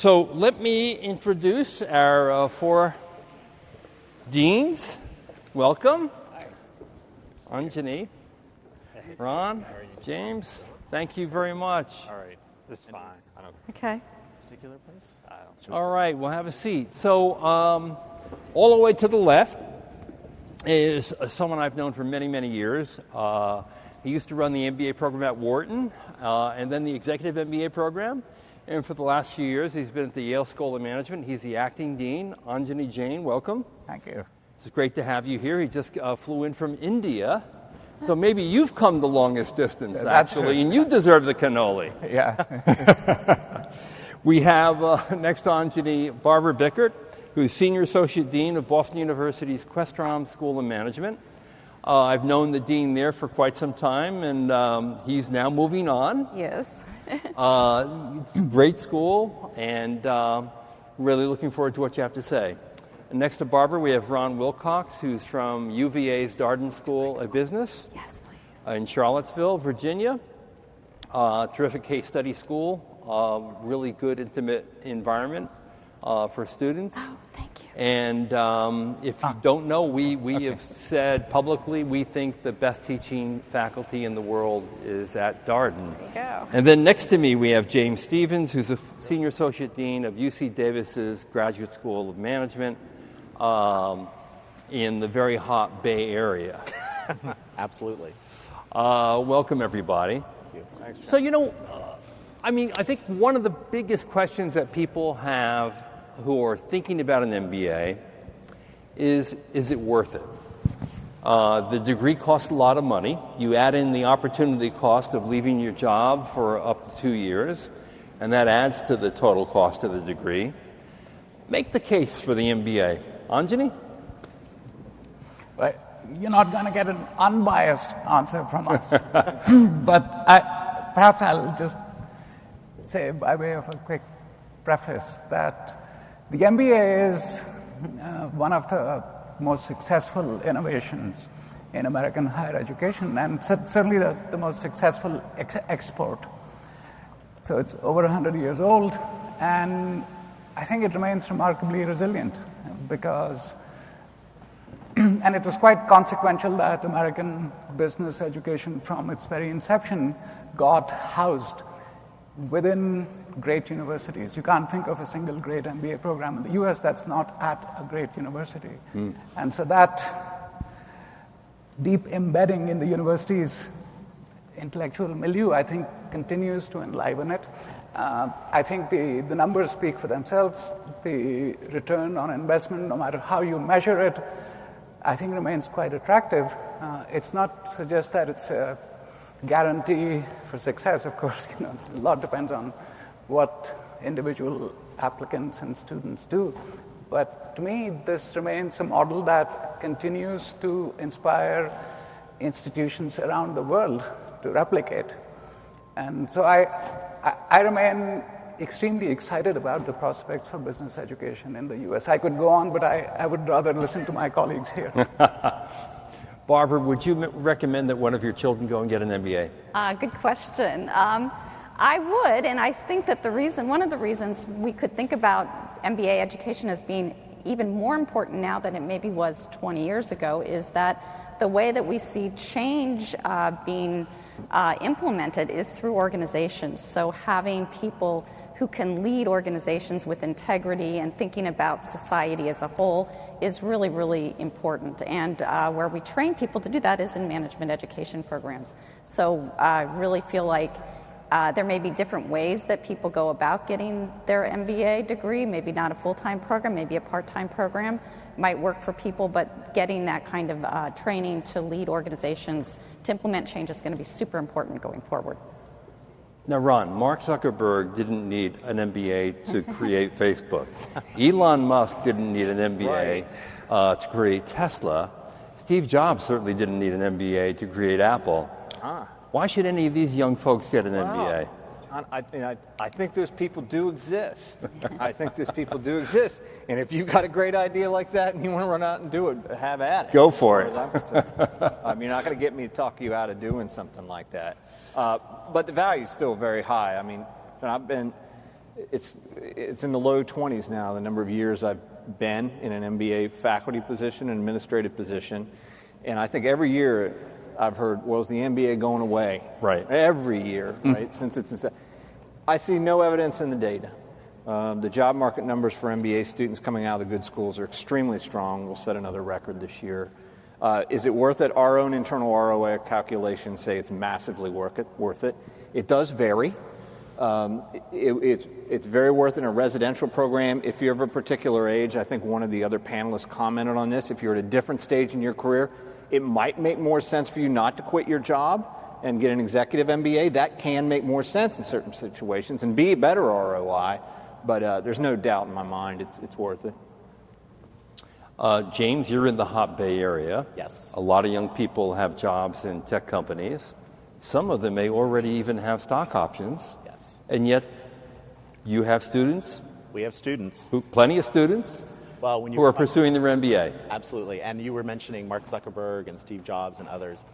So let me introduce our four deans. Welcome. Hi. Anjani, Ron, James, thank you very much. All right, this is fine. I don't Okay. particular place. I don't. All right, we'll have a seat. So all the way to the left is someone I've known for many, many years. He used to run the MBA program at Wharton and then the executive MBA program. And for the last few years, he's been at the Yale School of Management. He's the acting dean. Anjani Jain, welcome. Thank you. It's great to have you here. He just flew in from India. So maybe you've come the longest distance, actually, and you deserve the cannoli. Yeah. We have next to Anjani, Barbara Bickert, who's Senior Associate Dean of Boston University's Questrom School of Management. I've known the dean there for quite some time, and he's now moving on. Yes. Great school, and really looking forward to what you have to say. And next to Barbara, we have Ron Wilcox, who's from UVA's Darden School of Business. Yes, please. In Charlottesville, Virginia. Terrific case study school, really good, intimate environment for students. Oh, thank you. And if you don't know, we have said publicly we think the best teaching faculty in the world is at Darden. There you go. And then next to me, we have James Stevens, who's a Senior Associate Dean of UC Davis's Graduate School of Management in the very hot Bay Area. Absolutely. Welcome, everybody. Thank you. Thanks, So, I think one of the biggest questions that people have who are thinking about an MBA is it worth it? The degree costs a lot of money. You add in the opportunity cost of leaving your job for up to 2 years, and that adds to the total cost of the degree. Make the case for the MBA. Anjani? Well, you're not going to get an unbiased answer from us. But perhaps I'll just say, by way of a quick preface, that the MBA is one of the most successful innovations in American higher education, and certainly the most successful export. So it's over 100 years old, and I think it remains remarkably resilient because, and it was quite consequential that American business education from its very inception got housed within great universities. You can't think of a single great MBA program in the US that's not at a great university. And so that deep embedding in the university's intellectual milieu, I think, continues to enliven it. I think the numbers speak for themselves. The return on investment, no matter how you measure it, I think remains quite attractive. It's not to suggest that it's a guarantee for success. Of course, a lot depends on what individual applicants and students do. But to me, this remains a model that continues to inspire institutions around the world to replicate. And so I remain extremely excited about the prospects for business education in the US. I could go on, but I would rather listen to my colleagues here. Barbara, would you recommend that one of your children go and get an MBA? Good question. I would, and I think that one of the reasons we could think about MBA education as being even more important now than it maybe was 20 years ago is that the way that we see change being implemented is through organizations. So having people who can lead organizations with integrity and thinking about society as a whole is really, really important. And where we train people to do that is in management education programs. So I really feel like there may be different ways that people go about getting their MBA degree, maybe not a full-time program, maybe a part-time program might work for people, but getting that kind of training to lead organizations to implement change is going to be super important going forward. Now, Ron, Mark Zuckerberg didn't need an MBA to create Facebook. Elon Musk didn't need an MBA to create Tesla. Steve Jobs certainly didn't need an MBA to create Apple. Why should any of these young folks get an MBA? I think those people do exist. I think those people do exist. And if you got a great idea like that and you want to run out and do it, have at it. Go for it. You're not going to get me to talk you out of doing something like that. But the value is still very high. I mean, I've been It's in the low 20s now, the number of years I've been in an MBA faculty position, an administrative position. And I think every year I've heard, well, is the MBA going away? Right. Every year, right? Since it's I see no evidence in the data. The job market numbers for MBA students coming out of the good schools are extremely strong. We'll set another record this year. Is it worth it? Our own internal ROI calculations say it's massively worth it. It does vary. It's very worth it in a residential program. If you're of a particular age, I think one of the other panelists commented on this, if you're at a different stage in your career, it might make more sense for you not to quit your job and get an executive MBA. That can make more sense in certain situations and be a better ROI, but there's no doubt in my mind it's worth it. James, you're in the hot Bay Area. Yes. A lot of young people have jobs in tech companies. Some of them may already even have stock options. Yes. And yet you have students? We have students. Plenty of students who are pursuing their MBA. Absolutely. And you were mentioning Mark Zuckerberg and Steve Jobs and others.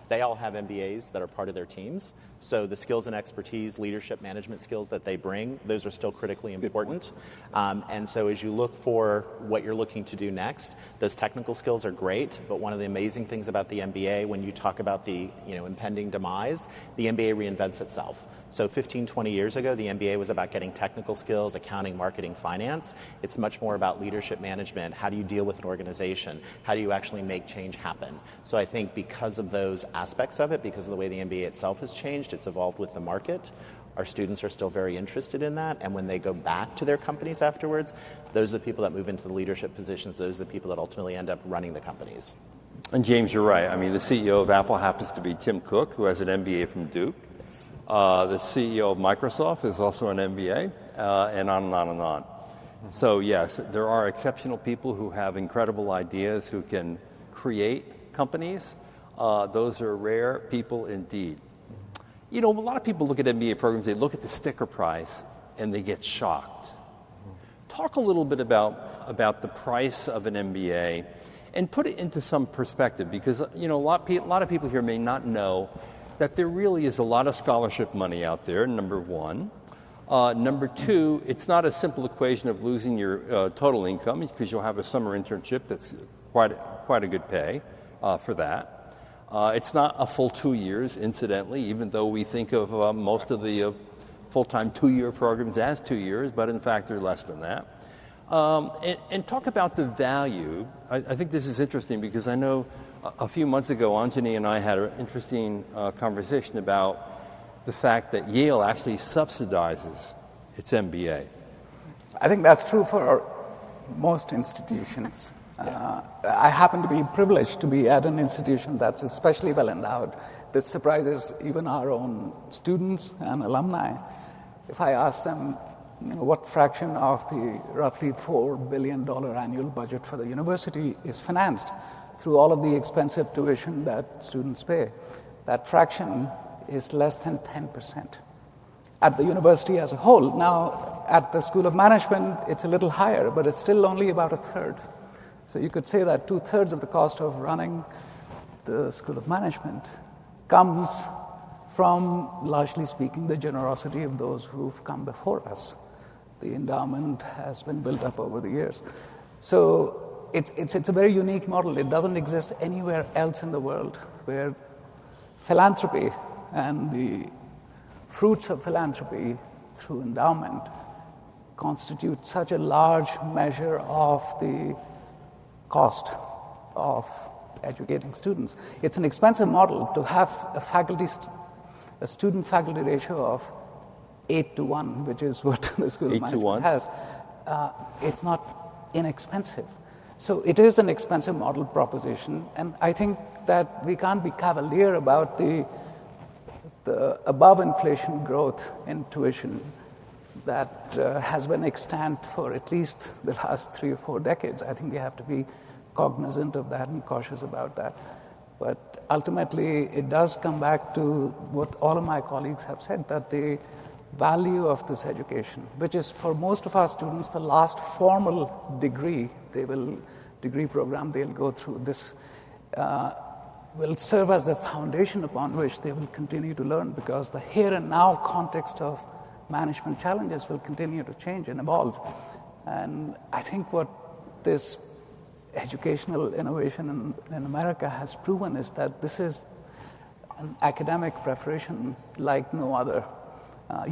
They all have MBAs that are part of their teams. So the skills and expertise, leadership management skills that they bring, those are still critically important. And so as you look for what you're looking to do next, those technical skills are great. But one of the amazing things about the MBA, when you talk about the impending demise, the MBA reinvents itself. So 15, 20 years ago, the MBA was about getting technical skills, accounting, marketing, finance. It's much more about leadership management. How do you deal with an organization? How do you actually make change happen? So I think because of those aspects of it, because of the way the MBA itself has changed, it's evolved with the market. Our students are still very interested in that. And when they go back to their companies afterwards, those are the people that move into the leadership positions. Those are the people that ultimately end up running the companies. And James, you're right. I mean, the CEO of Apple happens to be Tim Cook, who has an MBA from Duke. The CEO of Microsoft is also an MBA, and on and on and on. So yes, there are exceptional people who have incredible ideas, who can create companies. Those are rare people indeed. A lot of people look at MBA programs, they look at the sticker price, and they get shocked. Talk a little bit about the price of an MBA and put it into some perspective, because a lot of people here may not know that there really is a lot of scholarship money out there, number one. Number two, it's not a simple equation of losing your total income, because you'll have a summer internship that's quite a good pay for that. It's not a full 2 years, incidentally, even though we think of most of the full-time 2-year programs as 2 years, but in fact they're less than that. And talk about the value. I think this is interesting, because I know a few months ago, Anjani and I had an interesting conversation about the fact that Yale actually subsidizes its MBA. I think that's true for most institutions. I happen to be privileged to be at an institution that's especially well endowed. This surprises even our own students and alumni. If I ask them, what fraction of the roughly $4 billion annual budget for the university is financed through all of the expensive tuition that students pay, that fraction is less than 10% at the university as a whole. Now, at the School of Management, it's a little higher, but it's still only about a third. So you could say that 2/3 of the cost of running the School of Management comes from, largely speaking, the generosity of those who've come before us. The endowment has been built up over the years. So it's a very unique model. It doesn't exist anywhere else in the world, where philanthropy and the fruits of philanthropy through endowment constitute such a large measure of the cost of educating students. It's an expensive model to have a student-faculty ratio of 8-to-1, which is what the School of Management has. It's not inexpensive. So it is an expensive model proposition, and I think that we can't be cavalier about the above-inflation growth in tuition that has been extant for at least the last 3 or 4 decades. I think we have to be cognizant of that and cautious about that. But ultimately, it does come back to what all of my colleagues have said, that the value of this education, which is for most of our students the last formal degree program they'll go through, this will serve as the foundation upon which they will continue to learn, because the here and now context of management challenges will continue to change and evolve. And I think what this educational innovation in America has proven is that this is an academic preparation like no other.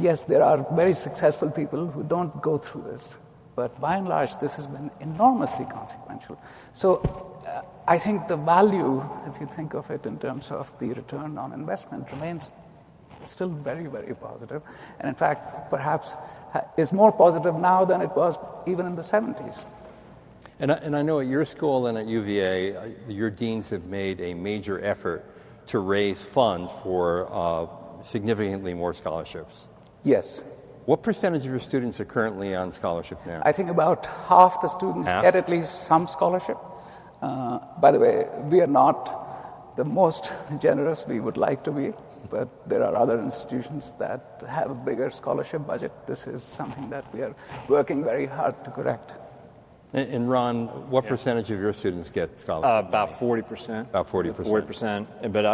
Yes, there are very successful people who don't go through this, but by and large, this has been enormously consequential. So I think the value, if you think of it in terms of the return on investment, remains still very, very positive. And in fact, perhaps is more positive now than it was even in the 70s. And I know at your school and at UVA, your deans have made a major effort to raise funds for significantly more scholarships. Yes. What percentage of your students are currently on scholarship now? I think about half the students get at least some scholarship. By the way, we are not the most generous we would like to be, but there are other institutions that have a bigger scholarship budget. This is something that we are working very hard to correct. And Ron, what percentage of your students get scholarships? About 40%. About 40%. 40%. But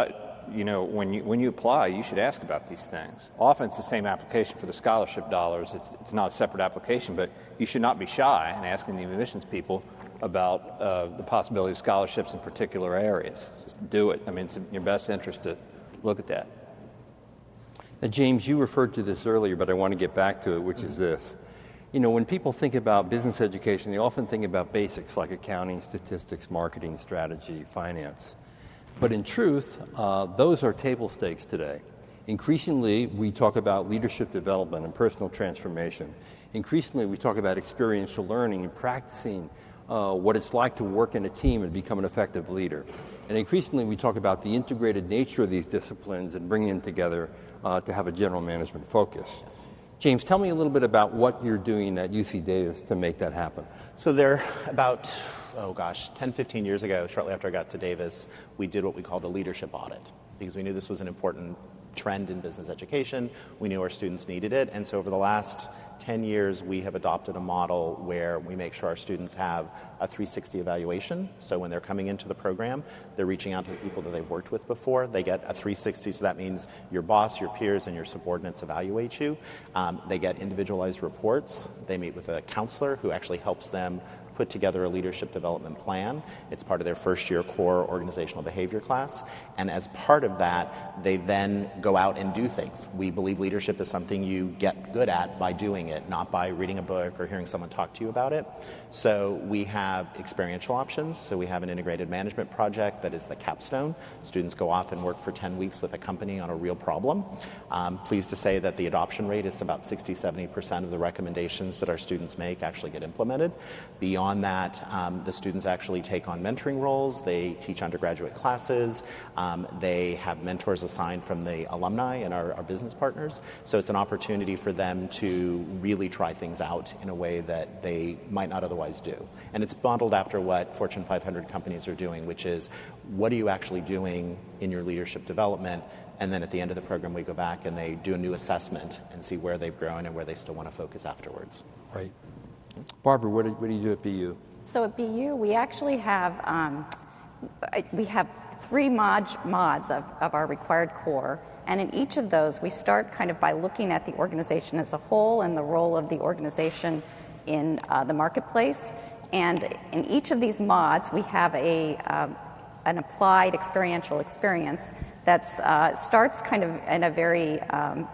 when you apply, you should ask about these things. Often it's the same application for the scholarship dollars. It's not a separate application, but you should not be shy in asking the admissions people about the possibility of scholarships in particular areas. Just do it. I mean, it's in your best interest to look at that. Now, James, you referred to this earlier, but I want to get back to it, which is this. When people think about business education, they often think about basics like accounting, statistics, marketing, strategy, finance. But in truth, those are table stakes today. Increasingly, we talk about leadership development and personal transformation. Increasingly, we talk about experiential learning and practicing what it's like to work in a team and become an effective leader. And increasingly, we talk about the integrated nature of these disciplines and bringing them together to have a general management focus. James, tell me a little bit about what you're doing at UC Davis to make that happen. So there, about, 10, 15 years ago, shortly after I got to Davis, we did what we called a leadership audit because we knew this was an important trend in business education. We knew our students needed it. And so over the last 10 years, we have adopted a model where we make sure our students have a 360 evaluation. So when they're coming into the program, they're reaching out to the people that they've worked with before. They get a 360, so that means your boss, your peers, and your subordinates evaluate you. They get individualized reports. They meet with a counselor who actually helps them put together a leadership development plan. It's part of their first-year core organizational behavior class. And as part of that, they then go out and do things. We believe leadership is something you get good at by doing it, not by reading a book or hearing someone talk to you about it. So we have experiential options. So we have an integrated management project that is the capstone. Students go off and work for 10 weeks with a company on a real problem. Pleased to say that the adoption rate is about 60-70% of the recommendations that our students make actually get implemented. Beyond that, the students actually take on mentoring roles. They teach undergraduate classes. They have mentors assigned from the alumni and our business partners. So it's an opportunity for them to really try things out in a way that they might not otherwise do. And it's modeled after what Fortune 500 companies are doing, which is what are you actually doing in your leadership development? And then at the end of the program, we go back and they do a new assessment and see where they've grown and where they still want to focus afterwards. Right. Barbara, what do you do at BU? So at BU, we actually have 3 mods of our required core. And in each of those, we start kind of by looking at the organization as a whole and the role of the organization in the marketplace. And in each of these mods, we have an applied experiential experience that starts kind of at a very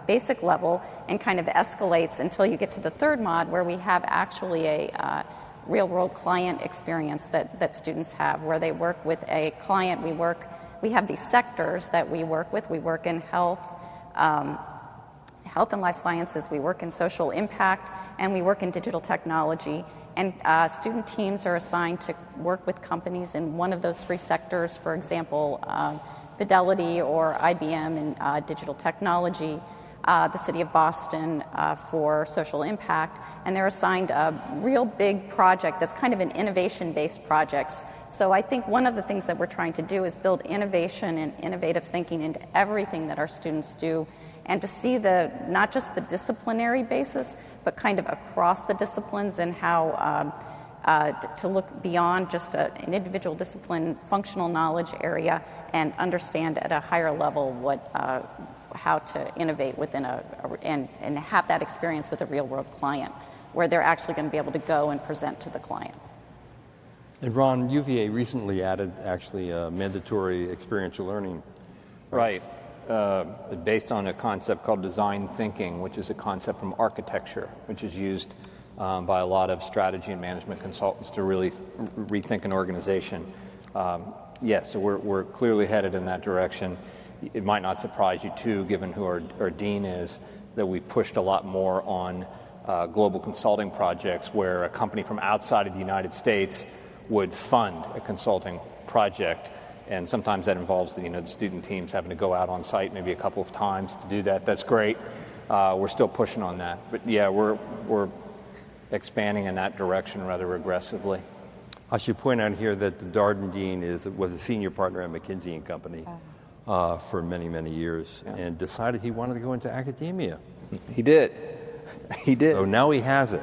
basic level and kind of escalates until you get to the 3rd mod, where we have actually a real-world client experience that students have, where they work with a client. We have these sectors that we work with. We work in health and life sciences. We work in social impact, and we work in digital technology. And student teams are assigned to work with companies in one of those 3 sectors, for example, Fidelity or IBM in digital technology, the City of Boston for social impact, and they're assigned a real big project that's kind of an innovation-based project. So I think one of the things that we're trying to do is build innovation and innovative thinking into everything that our students do, and to see not just the disciplinary basis, but kind of across the disciplines and how to look beyond just an individual discipline functional knowledge area and understand at a higher level how to innovate within and have that experience with a real world client where they're actually going to be able to go and present to the client. And Ron, UVA recently added actually mandatory experiential learning. Right. Based on a concept called design thinking, which is a concept from architecture, which is used by a lot of strategy and management consultants to really rethink an organization. Yes, so we're clearly headed in that direction. It might not surprise you, too, given who our dean is, that we've pushed a lot more on global consulting projects where a company from outside of the United States would fund a consulting project. And sometimes that involves the student teams having to go out on site maybe a couple of times to do that. That's great. We're still pushing on that. But yeah, we're expanding in that direction rather aggressively. I should point out here that the Darden dean was a senior partner at McKinsey and Company for many, many years, and decided he wanted to go into academia. He did. So now he has it.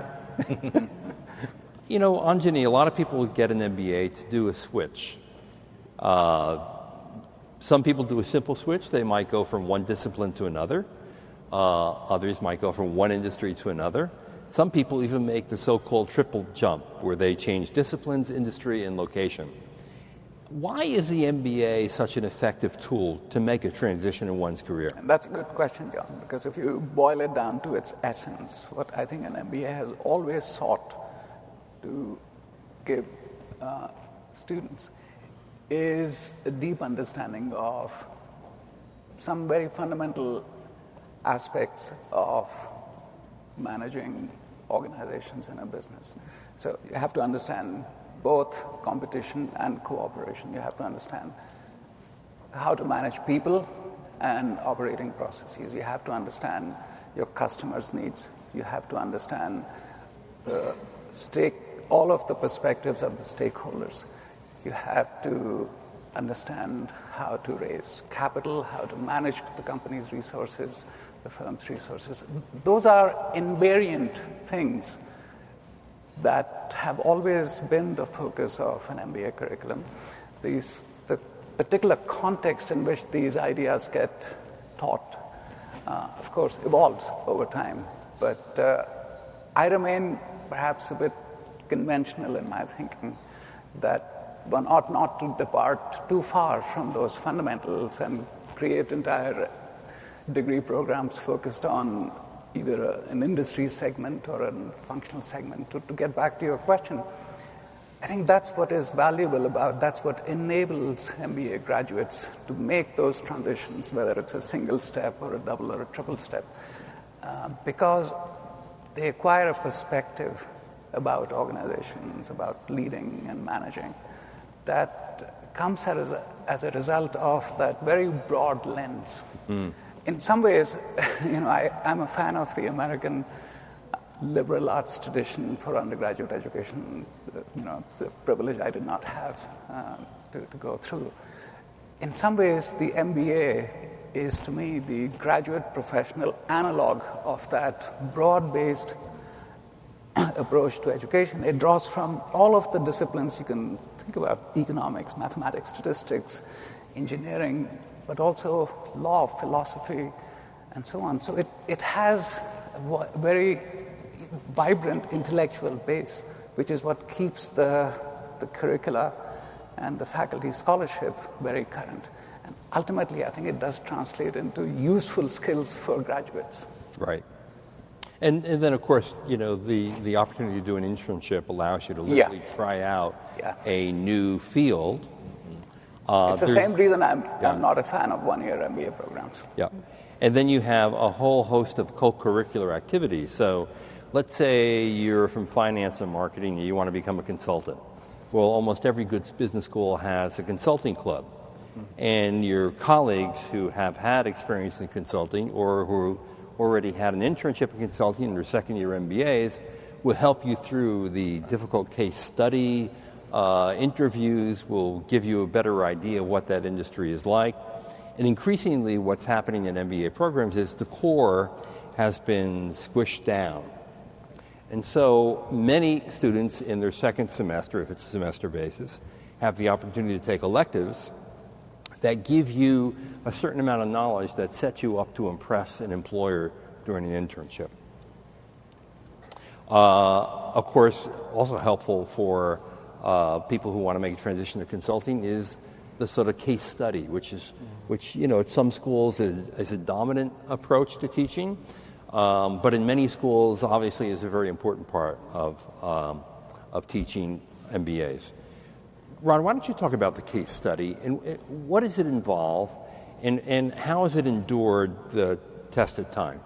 Anjani, a lot of people get an MBA to do a switch. Some people do a simple switch. They might go from one discipline to another. Others might go from one industry to another. Some people even make the so-called triple jump, where they change disciplines, industry, and location. Why is the MBA such an effective tool to make a transition in one's career? And that's a good question, John, because if you boil it down to its essence, what I think an MBA has always sought to give students is a deep understanding of some very fundamental aspects of managing organizations in a business. So you have to understand both competition and cooperation. You have to understand how to manage people and operating processes. You have to understand your customers' needs. You have to understand all of the perspectives of the stakeholders. You have to understand how to raise capital, how to manage the company's resources, the firm's resources. Those are invariant things that have always been the focus of an MBA curriculum. The particular context in which these ideas get taught, of course, evolves over time. But I remain perhaps a bit conventional in my thinking that one ought not to depart too far from those fundamentals and create entire degree programs focused on either an industry segment or a functional segment. To get back to your question, I think that's what is valuable that's what enables MBA graduates to make those transitions, whether it's a single step or a double or a triple step, because they acquire a perspective about organizations, about leading and managing, that comes as a result of that very broad lens. In some ways, I'm a fan of the American liberal arts tradition for undergraduate education, the privilege I did not have to go through. In some ways, the MBA is, to me, the graduate professional analog of that broad-based approach to education. It draws from all of the disciplines you can think about: economics, mathematics, statistics, engineering, but also law, philosophy, and so on. So it has a very vibrant intellectual base, which is what keeps the curricula and the faculty scholarship very current. And ultimately, I think it does translate into useful skills for graduates. Right. And then, of course, the opportunity to do an internship allows you to literally try out a new field. It's the same reason I'm not a fan of one-year MBA programs. Yeah. And then you have a whole host of co-curricular activities. So let's say you're from finance and marketing and you want to become a consultant. Well, almost every good business school has a consulting club. And your colleagues who have had experience in consulting or who already had an internship in consulting in their second-year MBAs will help you through the difficult case study. Interviews will give you a better idea of what that industry is like. And increasingly what's happening in MBA programs is the core has been squished down. And so many students in their second semester, if it's a semester basis, have the opportunity to take electives that give you a certain amount of knowledge that sets you up to impress an employer during an internship. Of course, also helpful for people who want to make a transition to consulting is the sort of case study, which at some schools is a dominant approach to teaching, but in many schools, obviously, is a very important part of teaching MBAs. Ron, why don't you talk about the case study and what does it involve, and how has it endured the test of time?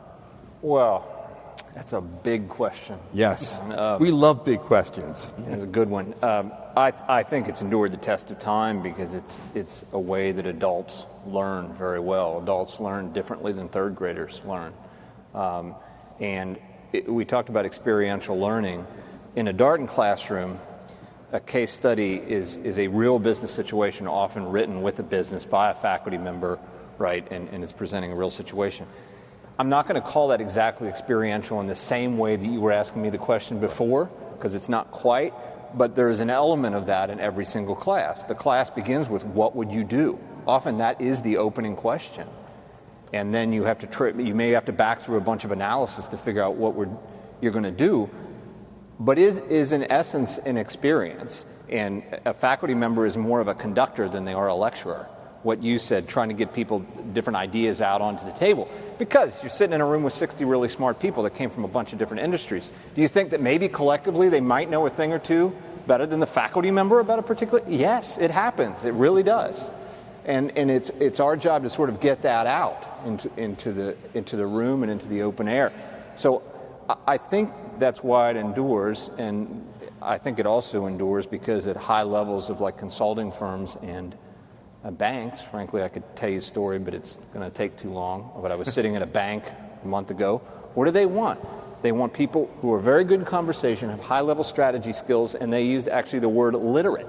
Well, that's a big question. Yes, we love big questions. It's a good one. I think it's endured the test of time because it's a way that adults learn very well. Adults learn differently than third graders learn. We talked about experiential learning. In a Darden classroom, a case study is a real business situation, often written with a business by a faculty member, right, and it's presenting a real situation. I'm not going to call that exactly experiential in the same way that you were asking me the question before, because it's not quite, but there's an element of that in every single class. The class begins with, what would you do? Often that is the opening question. And then you have to you may have to back through a bunch of analysis to figure out what you're going to do. But it is in essence an experience. And a faculty member is more of a conductor than they are a lecturer. What you said, trying to get people different ideas out onto the table. Because you're sitting in a room with 60 really smart people that came from a bunch of different industries. Do you think that maybe collectively they might know a thing or two better than the faculty member about a particular? Yes, it happens. It really does. And it's our job to sort of get that out into the room and into the open air. So I think that's why it endures, and I think it also endures because at high levels of like consulting firms and banks, frankly, I could tell you a story, but it's going to take too long. But I was sitting at a bank a month ago. What do they want? They want people who are very good in conversation, have high-level strategy skills, and they used actually the word literate.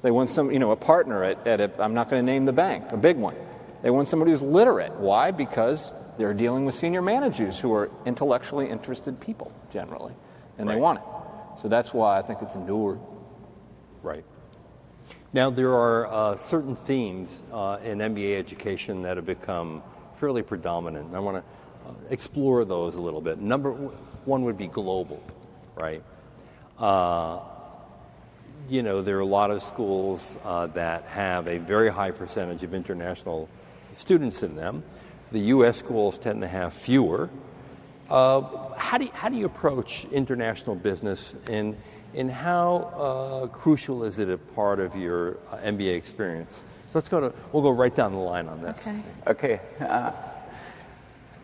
They want a partner at I'm not going to name the bank, a big one. They want somebody who's literate. Why? Because they're dealing with senior managers who are intellectually interested people, generally, and They want it. So that's why I think it's endured. Right. Now, there are certain themes in MBA education that have become fairly predominant. I want to explore those a little bit. Number one would be global, right? There are a lot of schools that have a very high percentage of international students in them. The U.S. schools tend to have fewer. How do you approach international business, and how crucial is it a part of your MBA experience? So we'll go right down the line on this. Okay.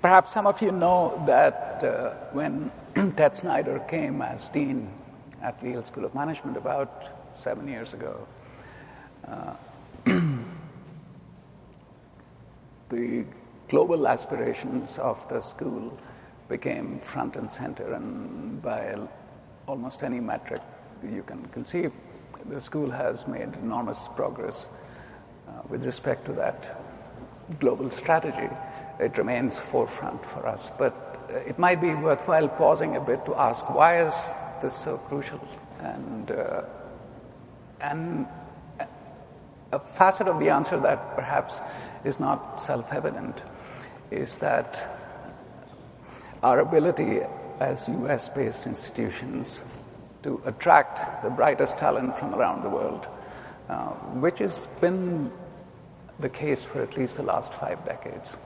Perhaps some of you know that when Ted Snyder came as dean at Yale School of Management about 7 years ago, the global aspirations of the school became front and center, and by almost any metric you can conceive, the school has made enormous progress with respect to that global strategy. It remains forefront for us, but it might be worthwhile pausing a bit to ask, why is this so crucial? And a facet of the answer that perhaps is not self-evident is that our ability as US-based institutions to attract the brightest talent from around the world, which has been the case for at least the last 5 decades,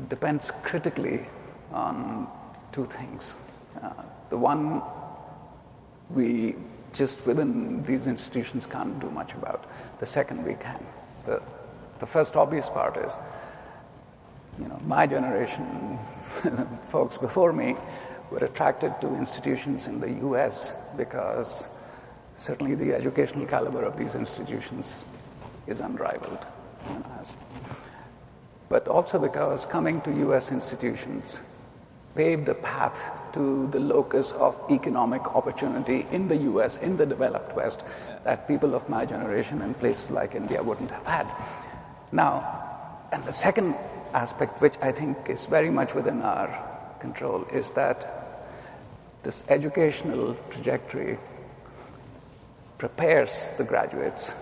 depends critically on 2 things. The one, we just within these institutions can't do much about. The second, we can. The first obvious part is, my generation, folks before me, were attracted to institutions in the US because certainly the educational caliber of these institutions is unrivaled. But also because coming to US institutions paved a path to the locus of economic opportunity in the US, in the developed West, that people of my generation in places like India wouldn't have had. Now, and the second aspect, which I think is very much within our control, is that this educational trajectory prepares the graduates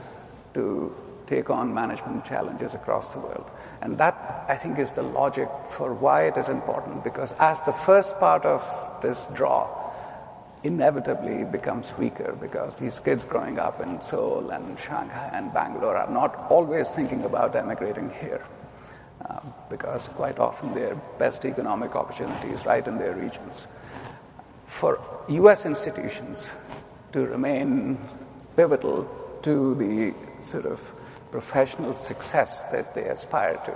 to take on management challenges across the world. And that, I think, is the logic for why it is important, because as the first part of this draw inevitably becomes weaker, because these kids growing up in Seoul and Shanghai and Bangalore are not always thinking about emigrating here, because quite often their best economic opportunities right in their regions. For U.S. institutions to remain pivotal to the sort of professional success that they aspire to,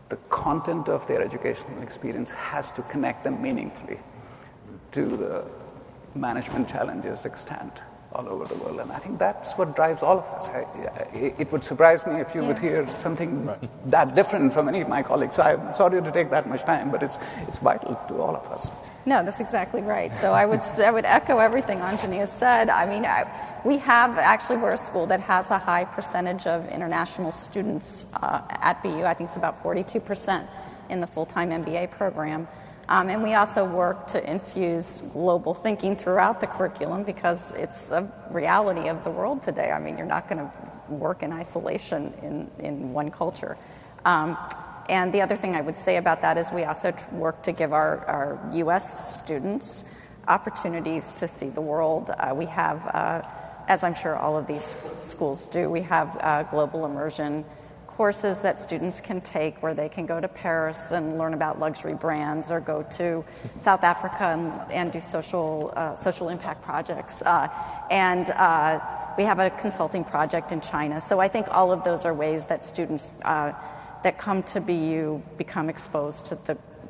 the content of their educational experience has to connect them meaningfully to the management challenges extant all over the world. And I think that's what drives all of us. It would surprise me if you would hear something that different from any of my colleagues. So I'm sorry to take that much time, but it's vital to all of us. No, that's exactly right. So I would echo everything Anjani has said. I mean, we're a school that has a high percentage of international students at BU. I think it's about 42% in the full-time MBA program. And we also work to infuse global thinking throughout the curriculum, because it's a reality of the world today. I mean, you're not going to work in isolation in one culture. And the other thing I would say about that is we also work to give our U.S. students opportunities to see the world. We have, as I'm sure all of these schools do, we have global immersion courses that students can take where they can go to Paris and learn about luxury brands, or go to South Africa and do social impact projects. And we have a consulting project in China. So I think all of those are ways that students that come to BU become exposed to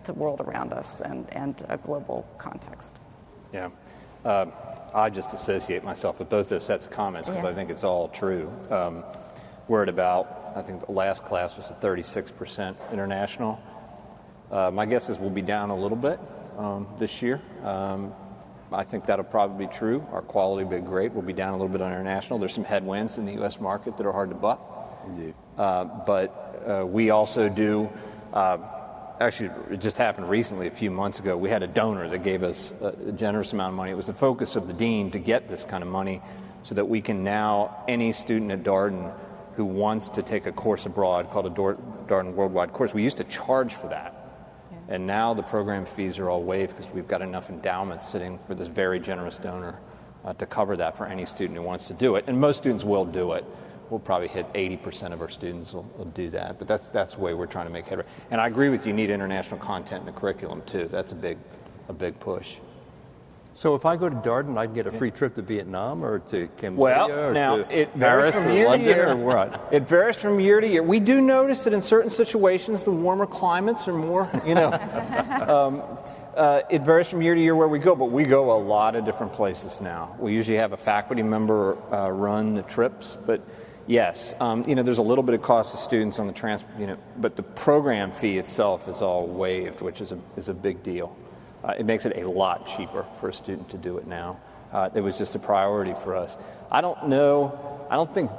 the world around us and a global context. Yeah. I just associate myself with both those sets of comments, because I think it's all true. We're at about, I think the last class was at 36% international. My guess is we'll be down a little bit this year. I think that'll probably be true. Our quality will be great. We'll be down a little bit on international. There's some headwinds in the U.S. market that are hard to buck. Indeed. But we also do, actually it just happened recently, a few months ago, we had a donor that gave us a generous amount of money. It was the focus of the dean to get this kind of money so that we can now, any student at Darden who wants to take a course abroad called a Darden Worldwide course, we used to charge for that. Yeah. And now the program fees are all waived because we've got enough endowments sitting for this very generous donor to cover that for any student who wants to do it. And most students will do it. We'll probably hit 80% of our students will do that. But that's the way we're trying to make headway. And I agree with you, need international content in the curriculum too. That's a big push. So if I go to Darden, I can get a free trip to Vietnam or to Cambodia or to Paris or London or what? It varies from year to year. We do notice that in certain situations, the warmer climates are more, it varies from year to year where we go, but we go a lot of different places now. We usually have a faculty member run the trips, but yes, there's a little bit of cost to students on the but the program fee itself is all waived, which is a big deal. It makes it a lot cheaper for a student to do it now. It was just a priority for us. I don't think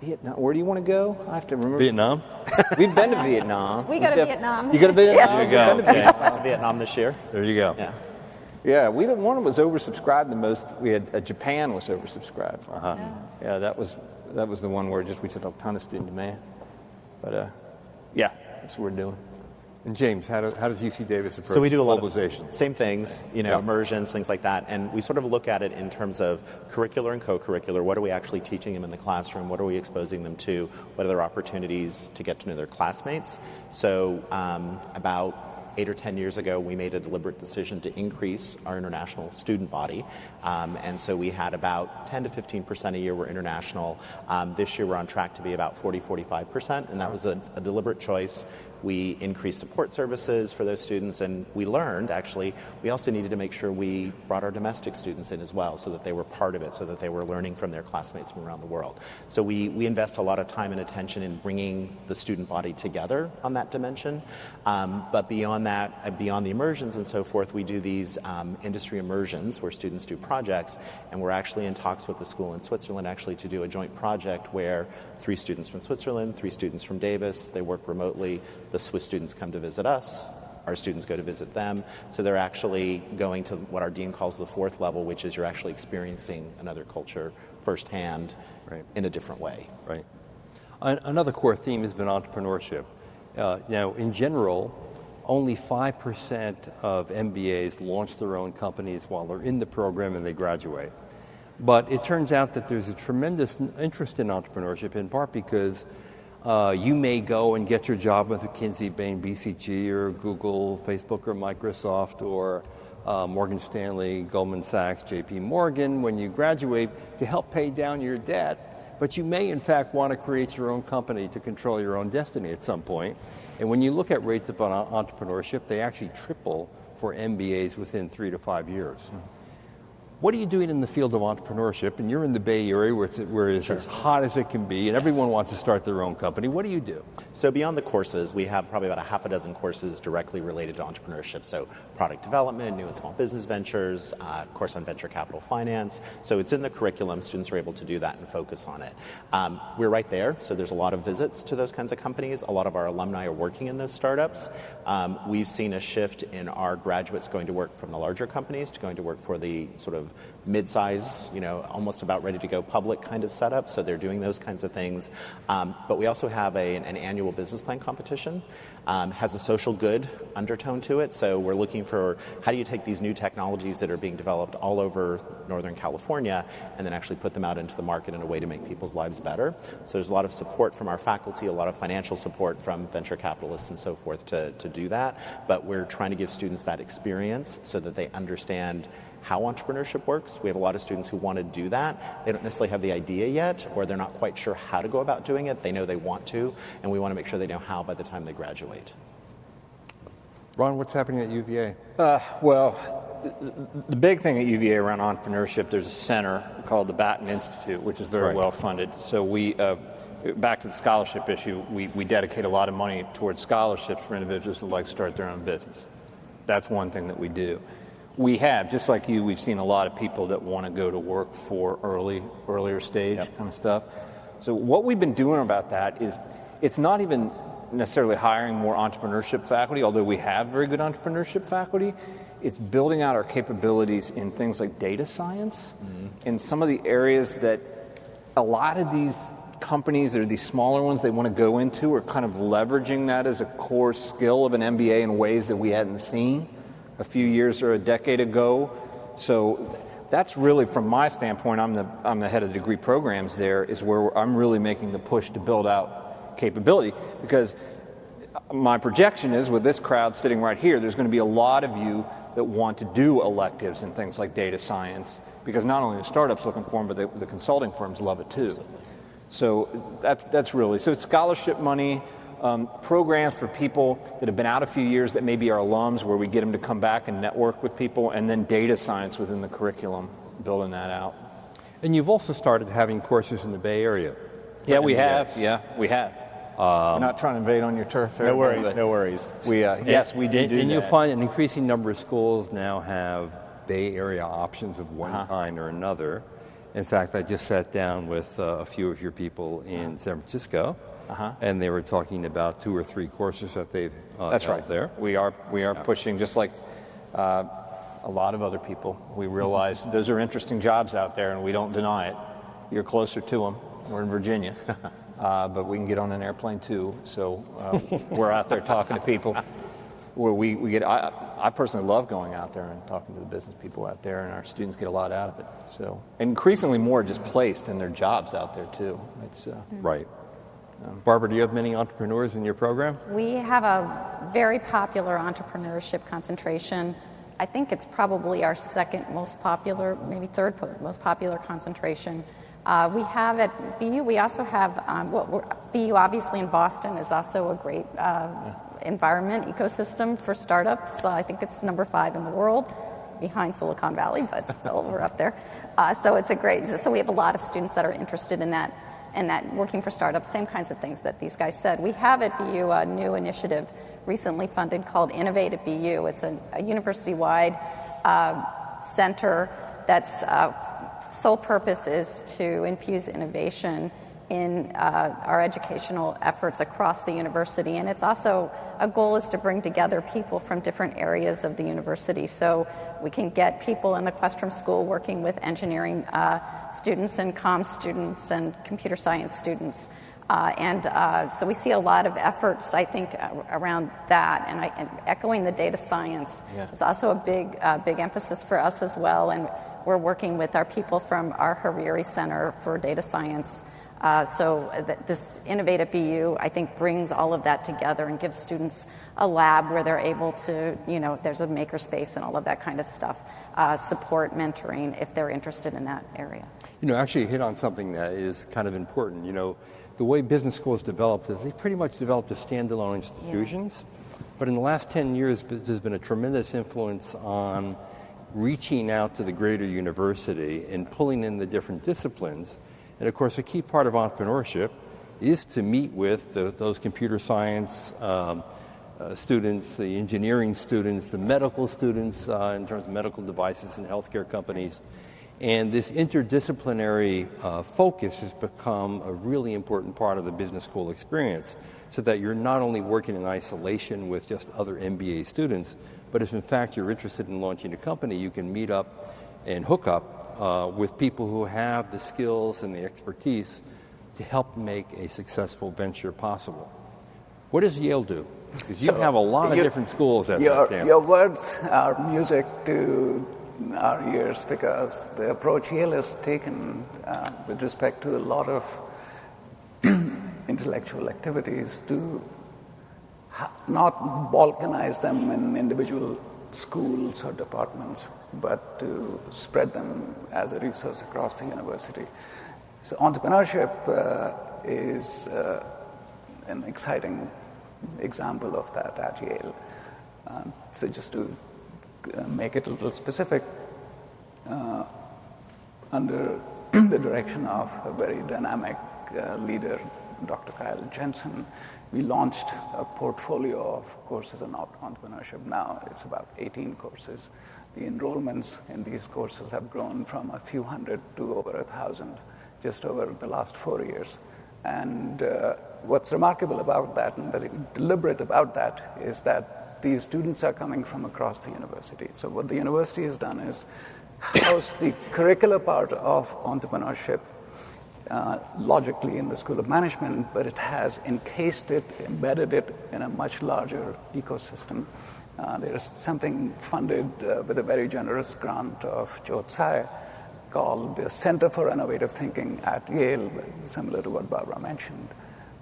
Vietnam. Where do you want to go? I have to remember. Vietnam. We've been to Vietnam. We go to Vietnam. You go to Vietnam? Yes, we go. Went to Vietnam this year. There you go. Yeah. Yeah, one was oversubscribed the most. We had Japan was oversubscribed. Uh-huh. Yeah, that was the one where we took a ton of student demand. But that's what we're doing. And James, how does UC Davis approach So we do a lot globalization? of same things, immersions, things like that. And we sort of look at it in terms of curricular and co-curricular. What are we actually teaching them in the classroom? What are we exposing them to? What are their opportunities to get to know their classmates? So about 8 or 10 years ago, we made a deliberate decision to increase our international student body. And so we had about 10 to 15% a year were international. This year, we're on track to be about 45%. And that was a deliberate choice. We increased support services for those students, and we learned, actually, we also needed to make sure we brought our domestic students in as well so that they were part of it, so that they were learning from their classmates from around the world. So we invest a lot of time and attention in bringing the student body together on that dimension. But beyond that, beyond the immersions and so forth, we do these industry immersions where students do projects, and we're actually in talks with the school in Switzerland actually to do a joint project where 3 students from Switzerland, 3 students from Davis, they work remotely. The Swiss students come to visit us. our students go to visit them. So they're actually going to what our dean calls the fourth level, which is you're actually experiencing another culture firsthand in a different way. Right. Another core theme has been entrepreneurship. Now, in general, only 5% of MBAs launch their own companies while they're in the program and they graduate. But it turns out that there's a tremendous interest in entrepreneurship, in part because you may go and get your job with McKinsey, Bain, BCG, or Google, Facebook, or Microsoft, or Morgan Stanley, Goldman Sachs, JP Morgan when you graduate to help pay down your debt. But you may, in fact, want to create your own company to control your own destiny at some point. And when you look at rates of entrepreneurship, they actually triple for MBAs within 3 to 5 years. What are you doing in the field of entrepreneurship? And you're in the Bay Area where it's as hot as it can be, and everyone wants to start their own company. What do you do? So beyond the courses, we have probably about a half a dozen courses directly related to entrepreneurship. So product development, new and small business ventures, course on venture capital finance. So it's in the curriculum. Students are able to do that and focus on it. We're right there. So there's a lot of visits to those kinds of companies. A lot of our alumni are working in those startups. We've seen a shift in our graduates going to work from the larger companies to going to work for the sort of mid-size, almost about ready to go public kind of setup. So they're doing those kinds of things. But we also have an annual business plan competition. Has a social good undertone to it. So we're looking for how do you take these new technologies that are being developed all over Northern California and then actually put them out into the market in a way to make people's lives better. So there's a lot of support from our faculty, a lot of financial support from venture capitalists and so forth to do that. But we're trying to give students that experience so that they understand how entrepreneurship works. We have a lot of students who want to do that. They don't necessarily have the idea yet, or they're not quite sure how to go about doing it. They know they want to, and we want to make sure they know how by the time they graduate. Ron, what's happening at UVA? The big thing at UVA around entrepreneurship, there's a center called the Batten Institute, which is very well funded. So we, back to the scholarship issue, we dedicate a lot of money towards scholarships for individuals who like to start their own business. That's one thing that we do. We have, just like you, we've seen a lot of people that want to go to work for earlier stage kind of stuff. So what we've been doing about that is it's not even necessarily hiring more entrepreneurship faculty, although we have very good entrepreneurship faculty. It's building out our capabilities in things like data science and some of the areas that a lot of these companies that are these smaller ones they want to go into are kind of leveraging that as a core skill of an MBA in ways that we hadn't seen a few years or a decade ago. So that's really, from my standpoint, I'm the head of the degree programs there, is where I'm really making the push to build out capability, because my projection is with this crowd sitting right here, there's going to be a lot of you that want to do electives and things like data science, because not only the startups looking for them, but the consulting firms love it too. So that's really, so it's scholarship money, programs for people that have been out a few years that maybe are alums, where we get them to come back and network with people, and then data science within the curriculum, building that out. And you've also started having courses in the Bay Area. Yeah, we have. We're not trying to invade on your turf there. No worries. Yes, we do and that. you'll find an increasing number of schools now have Bay Area options of one kind or another. In fact, I just sat down with a few of your people in San Francisco, and they were talking about 2 or 3 courses that they've held there. We are pushing, just like a lot of other people. We realize those are interesting jobs out there, and we don't deny it. You're closer to them. We're in Virginia, but we can get on an airplane too. So we're out there talking to people. Where we get, I personally love going out there and talking to the business people out there, and our students get a lot out of it. So increasingly more just placed in their jobs out there too. It's right. Barbara, do you have many entrepreneurs in your program? We have a very popular entrepreneurship concentration. I think it's probably our second most popular, maybe third most popular concentration. We have at BU, we also have, BU obviously in Boston is also a great environment, ecosystem for startups. I think it's number 5 in the world, behind Silicon Valley, but still we're up there. So it's a great, so we have a lot of students that are interested in that, and that working for startups, same kinds of things that these guys said. We have at BU a new initiative recently funded called Innovate at BU. It's a university-wide center that's sole purpose is to infuse innovation in our educational efforts across the university. And it's also, a goal is to bring together people from different areas of the university. So we can get people in the Questrom School working with engineering students and comm students and computer science students. So we see a lot of efforts, I think, around that. And echoing the data science is also a big emphasis for us as well. And we're working with our people from our Hariri Center for Data Science. This Innovate at BU, I think, brings all of that together and gives students a lab where they're able to, there's a makerspace and all of that kind of stuff, support mentoring if they're interested in that area. Actually hit on something that is kind of important. The way business schools developed is they pretty much developed as standalone institutions. Yeah. But in the last 10 years, there's been a tremendous influence on reaching out to the greater university and pulling in the different disciplines. And of course, a key part of entrepreneurship is to meet with those computer science students, the engineering students, the medical students in terms of medical devices and healthcare companies. And this interdisciplinary focus has become a really important part of the business school experience, so that you're not only working in isolation with just other MBA students, but if in fact you're interested in launching a company, you can meet up and hook up with people who have the skills and the expertise to help make a successful venture possible. What does Yale do? Because you have a lot of different schools at that campus. Your words are music to our ears, because the approach Yale has taken with respect to a lot of intellectual activities to not balkanize them in individual schools or departments, but to spread them as a resource across the university. So entrepreneurship is an exciting example of that at Yale. So just to make it a little specific, under the direction of a very dynamic leader, Dr. Kyle Jensen, we launched a portfolio of courses on entrepreneurship. Now it's about 18 courses. The enrollments in these courses have grown from a few hundred to over 1,000 just over the last 4 years. And what's remarkable about that and very deliberate about that is that these students are coming from across the university. So what the university has done is house the curricular part of entrepreneurship logically in the School of Management, but it has encased it, embedded it in a much larger ecosystem. There is something funded with a very generous grant of Joe Tsai called the Center for Innovative Thinking at Yale, similar to what Barbara mentioned,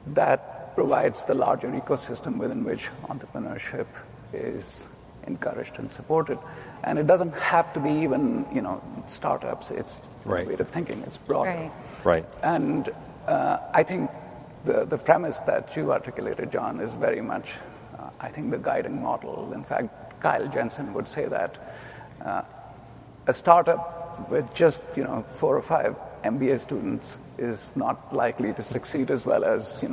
that provides the larger ecosystem within which entrepreneurship is encouraged and supported. And it doesn't have to be even, startups. It's innovative thinking. It's broader. Right. And I think the premise that you articulated, John, is very much, I think, the guiding model. In fact, Kyle Jensen would say that a startup with just 4 or 5 MBA students is not likely to succeed as well as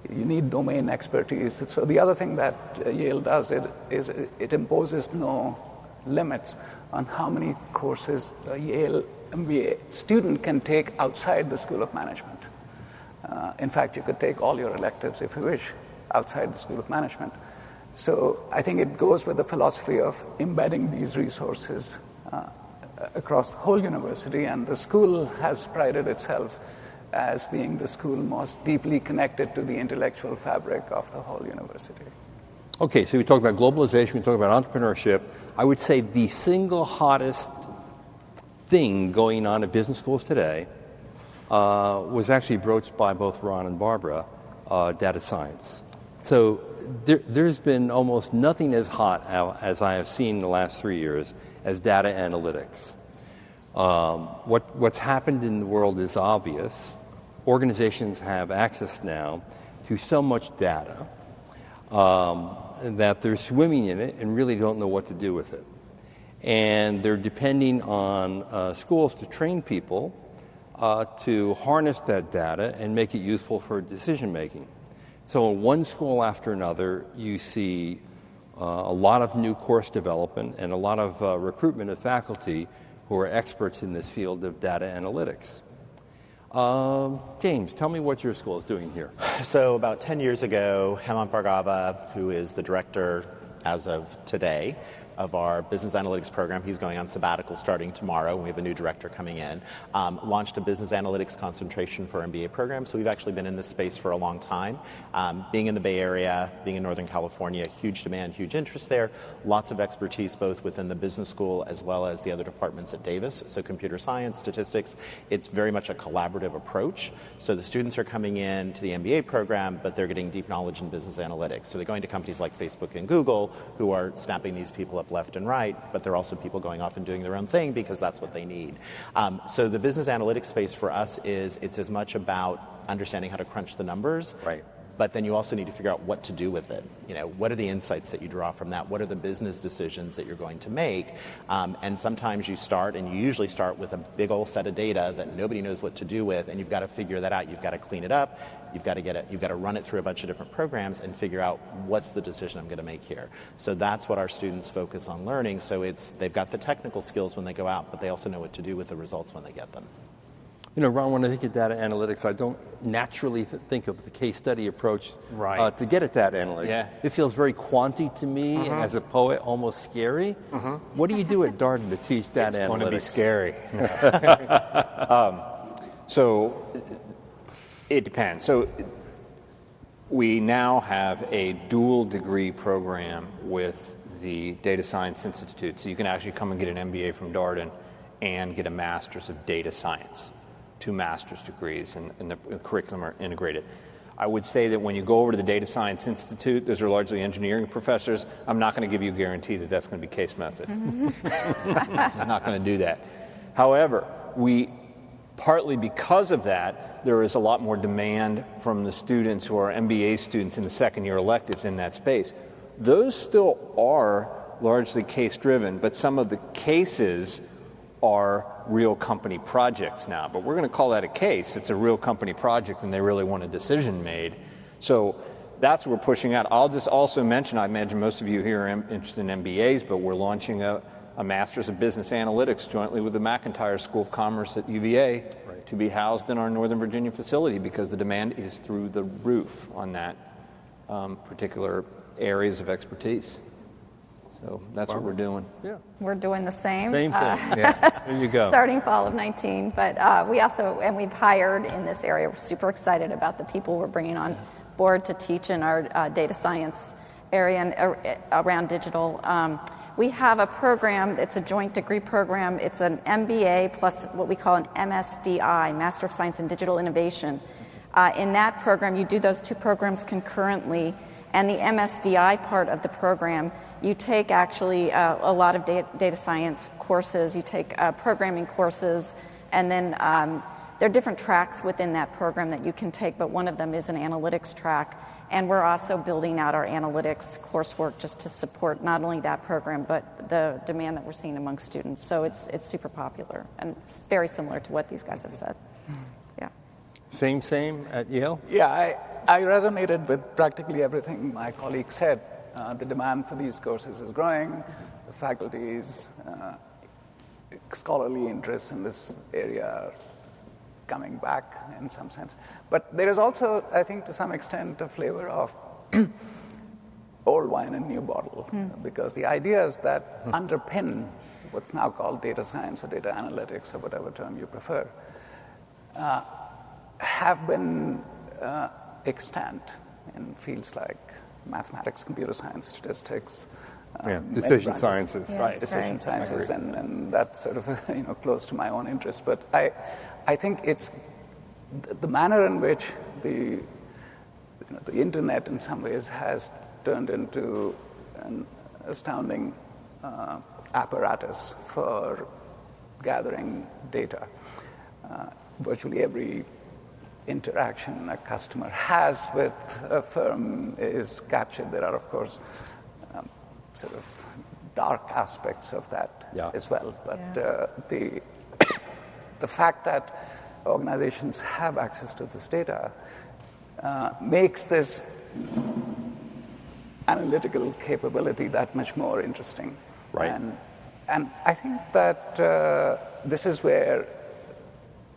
you need domain expertise. So the other thing that Yale does is it imposes no limits on how many courses a Yale MBA student can take outside the School of Management. In fact, you could take all your electives, if you wish, outside the School of Management. So I think it goes with the philosophy of embedding these resources across the whole university, and the school has prided itself as being the school most deeply connected to the intellectual fabric of the whole university. Okay, so we talked about globalization, we talked about entrepreneurship. I would say the single hottest thing going on at business schools today was actually broached by both Ron and Barbara, data science. So there's been almost nothing as hot as I have seen in the last 3 years as data analytics. What's happened in the world is obvious. Organizations have access now to so much data that they're swimming in it and really don't know what to do with it. And they're depending on schools to train people to harness that data and make it useful for decision making. So in one school after another, you see a lot of new course development and a lot of recruitment of faculty who are experts in this field of data analytics. James, tell me what your school is doing here. So about 10 years ago, Hemant Bhargava, who is the director as of today of our business analytics program, he's going on sabbatical starting tomorrow, and we have a new director coming in, launched a business analytics concentration for MBA programs. So we've actually been in this space for a long time. Being in the Bay Area, being in Northern California, huge demand, huge interest there, lots of expertise both within the business school as well as the other departments at Davis. So computer science, statistics, it's very much a collaborative approach. So the students are coming in to the MBA program, but they're getting deep knowledge in business analytics. So they're going to companies like Facebook and Google who are snapping these people up left and right, but they're also people going off and doing their own thing because that's what they need. So the business analytics space for us it's as much about understanding how to crunch the numbers, right, but then you also need to figure out what to do with it. What are the insights that you draw from that? What are the business decisions that you're going to make? And sometimes you usually start with a big old set of data that nobody knows what to do with, and you've got to figure that out. You've got to clean it up. You've got to run it through a bunch of different programs and figure out what's the decision I'm going to make here. So that's what our students focus on learning. So they've got the technical skills when they go out, but they also know what to do with the results when they get them. Ron, when I think of data analytics, I don't naturally think of the case study approach to get at data analytics. Yeah. It feels very quanty to me, and as a poet, almost scary. What do you do at Darden to teach data analytics? It's going to be scary. So it depends. So we now have a dual degree program with the Data Science Institute. So you can actually come and get an MBA from Darden and get a Master's of Data Science. 2 master's degrees, and the curriculum are integrated. I would say that when you go over to the Data Science Institute, those are largely engineering professors. I'm not going to give you a guarantee that that's going to be case method. I'm not going to do that. However, partly because of that, there is a lot more demand from the students who are MBA students in the second-year electives in that space. Those still are largely case-driven, but some of the cases are real company projects now. But we're going to call that a case. It's a real company project, and they really want a decision made. So that's what we're pushing out. I'll just also mention, I imagine most of you here are interested in MBAs, but we're launching a Master's of Business Analytics jointly with the McIntyre School of Commerce at UVA to be housed in our Northern Virginia facility because the demand is through the roof on that particular areas of expertise. So that's what we're doing. Yeah. We're doing the same. Same thing. There you go. Starting fall of 19. But we've hired in this area. We're super excited about the people we're bringing on board to teach in our data science area and around digital. We have a program. It's a joint degree program. It's an MBA plus what we call an MSDI, Master of Science in Digital Innovation. In that program, you do those 2 programs concurrently. And the MSDI part of the program, you take actually a lot of data science courses, you take programming courses, and then there are different tracks within that program that you can take, but one of them is an analytics track. And we're also building out our analytics coursework just to support not only that program, but the demand that we're seeing among students. So it's super popular, and it's very similar to what these guys have said. Yeah. Same at Yale? Yeah, I resonated with practically everything my colleague said. The demand for these courses is growing. The faculty's scholarly interest in this area are coming back in some sense. But there is also, I think, to some extent, a flavor of old wine in new bottle, because the ideas that underpin what's now called data science or data analytics or whatever term you prefer have been extant in fields like mathematics, computer science, statistics, decision sciences, Yes, decision sciences, and that's sort of close to my own interest. But I think it's the manner in which the internet, in some ways, has turned into an astounding apparatus for gathering data. Virtually every interaction a customer has with a firm is captured. There are, of course, sort of dark aspects of that as well. But the fact that organizations have access to this data makes this analytical capability that much more interesting. Right. And I think that this is where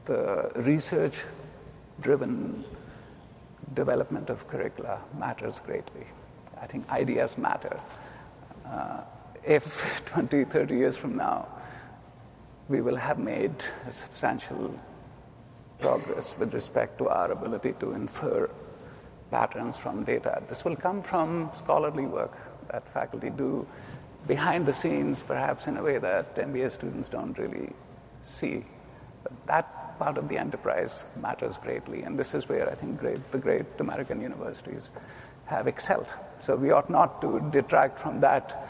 the research-driven development of curricula matters greatly. I think ideas matter. If 20, 30 years from now, we will have made a substantial progress with respect to our ability to infer patterns from data. This will come from scholarly work that faculty do behind the scenes, perhaps in a way that MBA students don't really see. But that part of the enterprise matters greatly, and this is where I think the great American universities have excelled. So we ought not to detract from that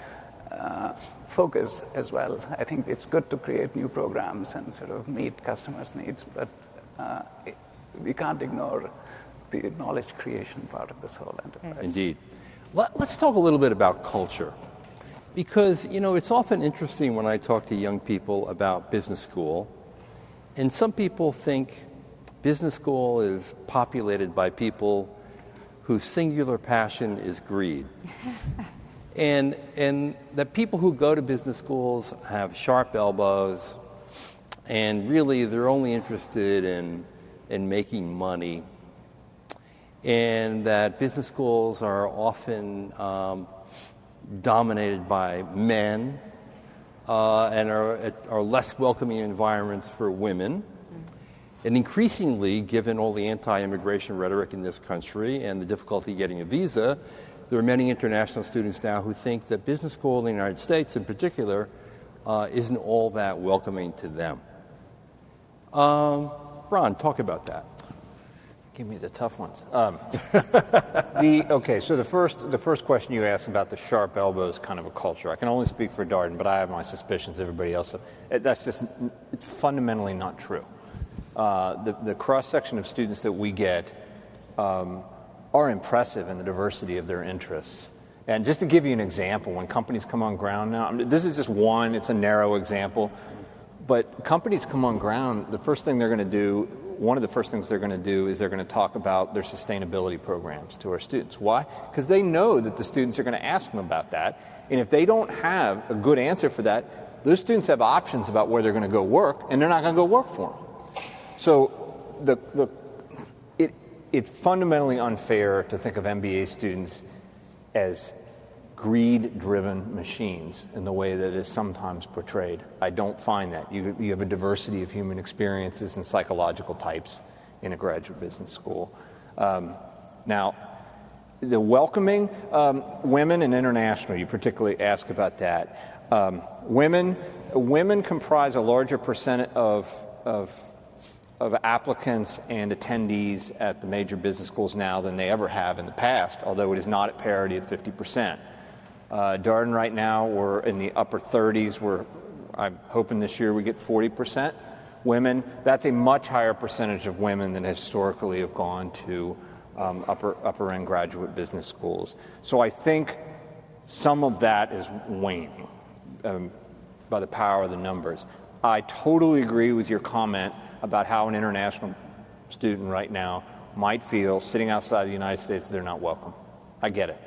focus as well. I think it's good to create new programs and sort of meet customers' needs, but we can't ignore the knowledge creation part of this whole enterprise. Indeed. Let's talk a little bit about culture. Because, it's often interesting when I talk to young people about business school, and some people think business school is populated by people whose singular passion is greed. and that people who go to business schools have sharp elbows, and really they're only interested in making money, and that business schools are often dominated by men and are less welcoming environments for women. And increasingly, given all the anti-immigration rhetoric in this country and the difficulty getting a visa, there are many international students now who think that business school in the United States in particular isn't all that welcoming to them. Ron, talk about that. Give me the tough ones. So the first question you asked about the sharp elbows kind of a culture. I can only speak for Darden, but I have my suspicions. Everybody else, it's fundamentally not true. The cross section of students that we get are impressive in the diversity of their interests. And just to give you an example, when companies come on ground now, this is just one. It's a narrow example, but companies come on ground. One of the first things they're going to do is they're going to talk about their sustainability programs to our students. Why? Because they know that the students are going to ask them about that. And if they don't have a good answer for that, those students have options about where they're going to go work, and they're not going to go work for them. So it's fundamentally unfair to think of MBA students as greed-driven machines in the way that is sometimes portrayed. I don't find that. You have a diversity of human experiences and psychological types in a graduate business school. Now, the welcoming women and international, you particularly ask about that. Women comprise a larger percent of applicants and attendees at the major business schools now than they ever have in the past, although it is not at parity at 50%. Darden right now, we're in the upper 30s. I'm hoping this year we get 40% women. That's a much higher percentage of women than historically have gone to upper end graduate business schools. So I think some of that is waning by the power of the numbers. I totally agree with your comment about how an international student right now might feel sitting outside the United States they're not welcome. I get it.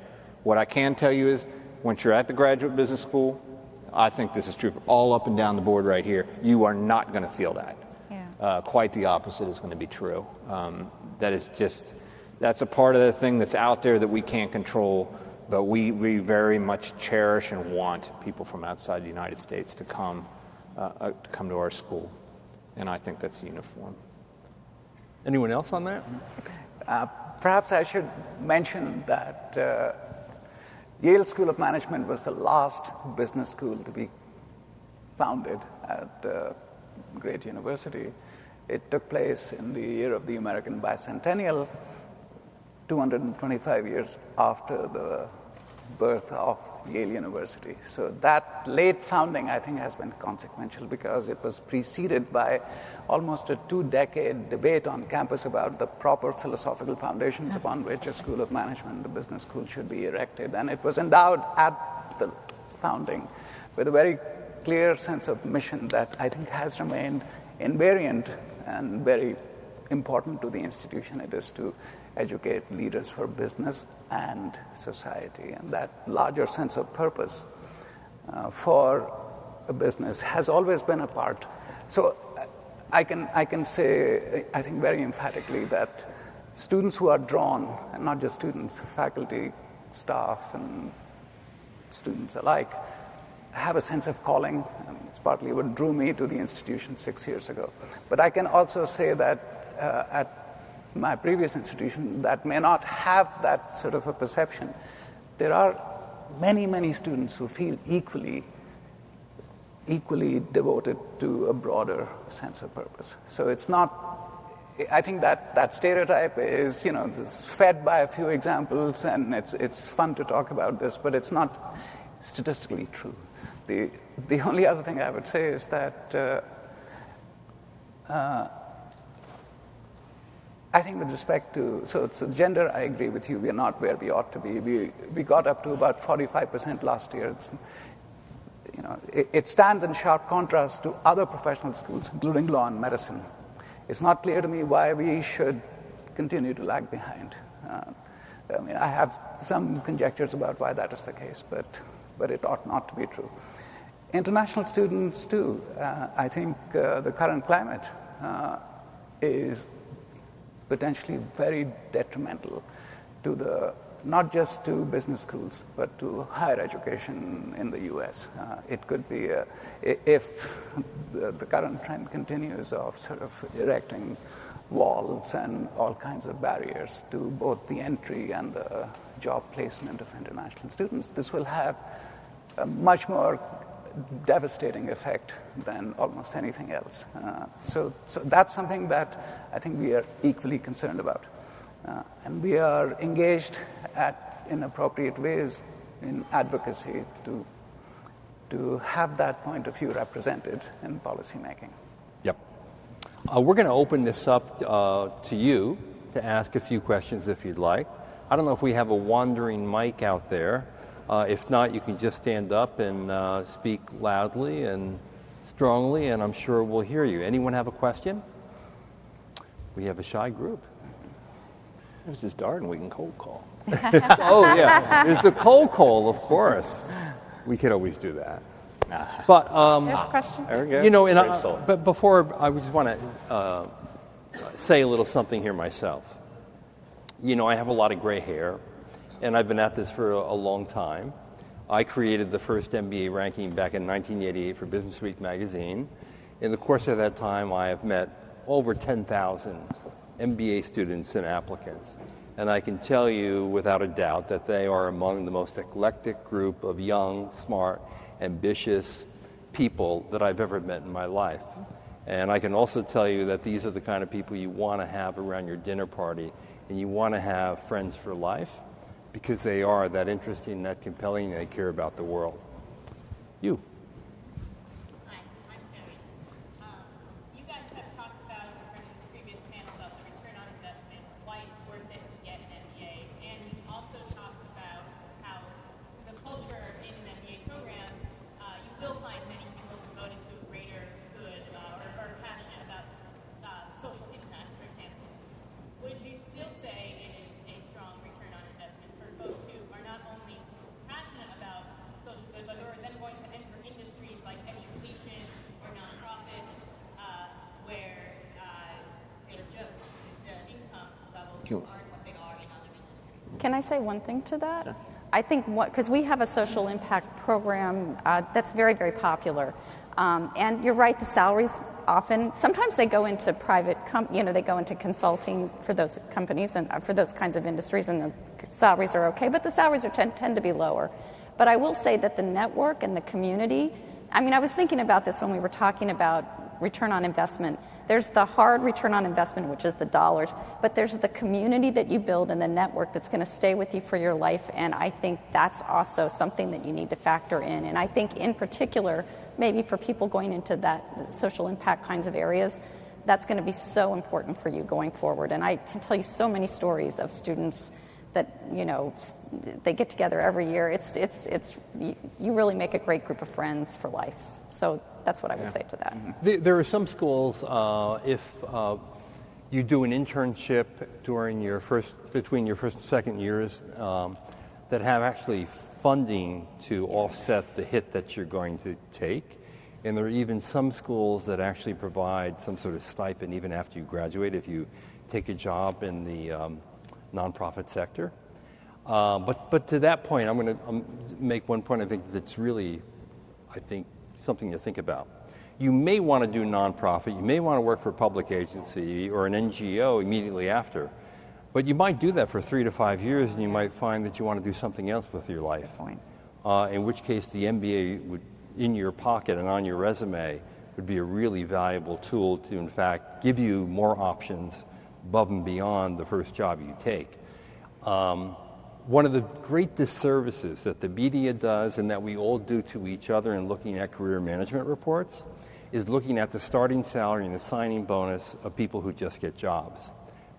What I can tell you is once you're at the graduate business school, I think this is true for all up and down the board right here, you are not going to feel that. Yeah. Quite the opposite is going to be true. That's a part of the thing that's out there that we can't control, but we very much cherish and want people from outside the United States to come to our school. And I think that's uniform. Anyone else on that? Perhaps I should mention that Yale School of Management was the last business school to be founded at a great university. It took place in the year of the American bicentennial, 225 years after the birth of Yale University. So that late founding, I think, has been consequential because it was preceded by almost a 2-decade debate on campus about the proper philosophical foundations upon which a school of management, a business school, should be erected. And it was endowed at the founding with a very clear sense of mission that I think has remained invariant and very important to the institution. It is to educate leaders for business and society. And that larger sense of purpose for a business has always been a part. So I can say, I think very emphatically, that students who are drawn, and not just students, faculty, staff, and students alike, have a sense of calling. It's partly what drew me to the institution 6 years ago. But I can also say that at my previous institution that may not have that sort of a perception, there are many, many students who feel equally devoted to a broader sense of purpose. So it's not, I think that stereotype is, it's fed by a few examples, and it's fun to talk about this, but it's not statistically true. The only other thing I would say is that I think with respect to, so gender, I agree with you, we are not where we ought to be. We got up to about 45% last year. It stands in sharp contrast to other professional schools, including law and medicine. It's not clear to me why we should continue to lag behind. I have some conjectures about why that is the case, but it ought not to be true. International students, too. I think the current climate is potentially very detrimental to not just to business schools, but to higher education in the U.S. It could be, if the current trend continues of sort of erecting walls and all kinds of barriers to both the entry and the job placement of international students, this will have a much more devastating effect than almost anything else. So that's something that I think we are equally concerned about. And we are engaged in appropriate ways in advocacy to have that point of view represented in policymaking. Yep. We're going to open this up to you to ask a few questions if you'd like. I don't know if we have a wandering mic out there. If not, you can just stand up and speak loudly and strongly, and I'm sure we'll hear you. Anyone have a question? We have a shy group. This is Darden. We can cold call. Oh, yeah. There's a cold call, of course. We could always do that. But there's a question. There we go. But before, I just want to say a little something here myself. I have a lot of gray hair, and I've been at this for a long time. I created the first MBA ranking back in 1988 for Business Week magazine. In the course of that time, I have met over 10,000 MBA students and applicants. And I can tell you without a doubt that they are among the most eclectic group of young, smart, ambitious people that I've ever met in my life. And I can also tell you that these are the kind of people you want to have around your dinner party, and you want to have friends for life, because they are that interesting, that compelling, and they care about the world. You. Hi, I'm Joey. You guys have talked about in the previous panel about the return on investment, why it's worth it to get an MBA, and you also talked about how the culture in an MBA program, you will find many people devoted to a greater good or passionate about social impact, for example. Would you still say it is a strong return on investment for folks who are not only passionate about social good, but who are then going to enter industries like education or nonprofits, where they're just the income levels aren't what they are in other industries? Can I say one thing to that? Sure. I think because we have a social impact program that's very, very popular. And you're right, the salaries sometimes they go into private, they go into consulting for those companies and for those kinds of industries, and the salaries are okay, but the salaries tend to be lower. But I will say that the network and the community, I was thinking about this when we were talking about return on investment. There's the hard return on investment, which is the dollars, but there's the community that you build and the network that's going to stay with you for your life, and I think that's also something that you need to factor in. And I think in particular, maybe for people going into that social impact kinds of areas, that's going to be so important for you going forward. And I can tell you so many stories of students that, they get together every year. You really make a great group of friends for life. So that's what I would say to that. Mm-hmm. There are some schools, if you do an internship between your first and second years, that have actually funding to offset the hit that you're going to take. And there are even some schools that actually provide some sort of stipend even after you graduate if you take a job in the nonprofit sector. But to that point, I'm going to make one point I think that's really, something to think about. You may want to do nonprofit, you may want to work for a public agency or an NGO immediately after, but you might do that for 3 to 5 years and you might find that you want to do something else with your life. Good point. In which case the MBA would, in your pocket and on your resume, would be a really valuable tool to, in fact, give you more options above and beyond the first job you take. One of the great disservices that the media does and that we all do to each other in looking at career management reports is looking at the starting salary and the signing bonus of people who just get jobs.